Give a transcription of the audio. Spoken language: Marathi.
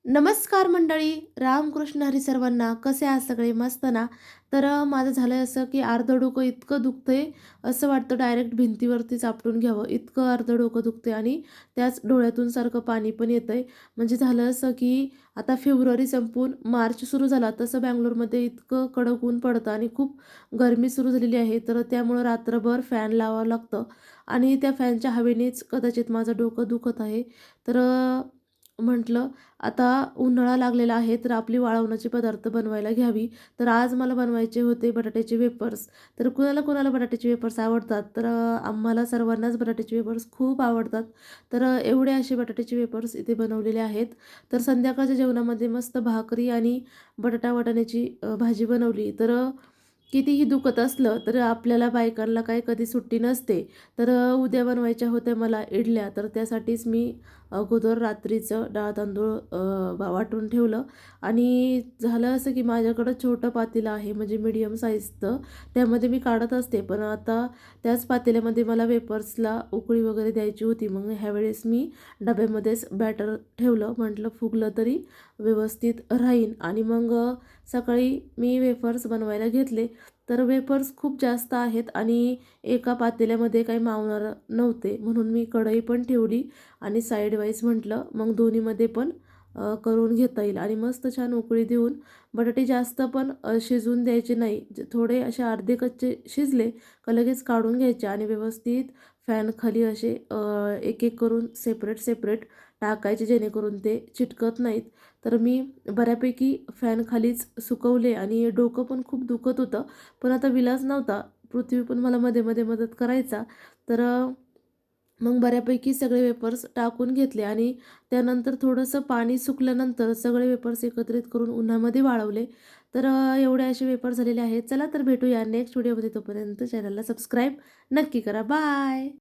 नमस्कार मंडळी, रामकृष्ण हरी सर्वांना. कसे आहात सगळे? मस्त ना? तर माझं झालंय असं की अर्धं डोकं इतकं दुखतंय, असं वाटतं डायरेक्ट भिंतीवरतीच आपटून घ्यावं, इतकं अर्धं डोकं दुखतंय आणि त्याच डोळ्यातून सारखं पाणी पण येतंय. म्हणजे झालं असं की आता फेब्रुवारी संपून मार्च सुरू झाला, तसं बंगलोरमध्ये इतकं कडक ऊन पडतं आणि खूप गरमी सुरू झालेली आहे. तर त्यामुळं रात्रभर फॅन लावावं लागतं आणि त्या फॅनच्या हवेनेच कदाचित माझं डोकं दुखत आहे. तर म्हटलं आता उन्हाळा लागलेला आहे, तर आपली वाळवण्याचे पदार्थ बनवायला घ्यावी. तर आज मला बनवायचे होते बटाट्याचे वेफर्स. तर कुणाला बटाट्याचे वेफर्स आवडतात, तर आम्हाला सर्वांनाच बटाट्याचे वेफर्स खूप आवडतात. तर एवढे असे बटाट्याचे वेफर्स इथे बनवलेले आहेत. तर संध्याकाळच्या जेवणामध्ये मस्त भाकरी आणि बटाटा वाटाण्याची भाजी बनवली. तर कितीही दुखत असलं, तर आपल्याला बायकांना काय कधी सुट्टी नसते. तर उद्या बनवायच्या होत्या मला इडल्या, तर त्यासाठीच मी अगोदर रात्रीचं डाळ तांदूळ वाटून ठेवलं आणि झालं असं की माझ्याकडं छोटं पातेलं आहे म्हणजे मीडियम साईजचं. त्यामध्ये मी काढत असते, पण आता त्याच पातेल्यामध्ये मला वेफर्सला उकळी वगैरे द्यायची होती. मग ह्यावेळेस मी डब्यामध्येच बॅटर ठेवलं. म्हटलं फुगलं तरी व्यवस्थित राहीन आणि मग सकाळी मी वेफर्स बनवायला घेतले. तर वेफर्स खूप जास्त आहेत आणि एका पातेल्यामध्ये काही मावणार नव्हते, म्हणून मी कढई पण ठेवली आणि साईड वाईज म्हटलं मग दोन्हीमध्ये पण करून घेता येईल आणि मस्त छान उकळी देऊन बटाटे जास्त पण शिजवून द्यायचे नाही. थोडे असे अर्धे कच्चे शिजले का लगेच काढून घ्यायचे आणि व्यवस्थित फॅन खाली असे एक एक करून सेपरेट सेपरेट टाकायचे, जेणेकरून ते चिटकत नाहीत. तर मी बऱ्यापैकी फॅन खालीच सुकवले आणि डोकं पण खूप दुखत होतं, पण आता विलाज नव्हता. पृथ्वी पण मला मध्ये मध्ये मदत करायचा. तर मग बऱ्यापैकी सगळे वेफर्स टाकून घेतले आणि त्यानंतर थोडंसं पाणी सुकल्यानंतर सगळे वेफर्स एकत्रित करून उन्हामध्ये वाळवले. तर एवढे असे वेफर झालेले आहेत. चला तर भेटूया नेक्स्ट व्हिडिओमध्ये. तोपर्यंत चॅनलला सबस्क्राईब नक्की करा. बाय.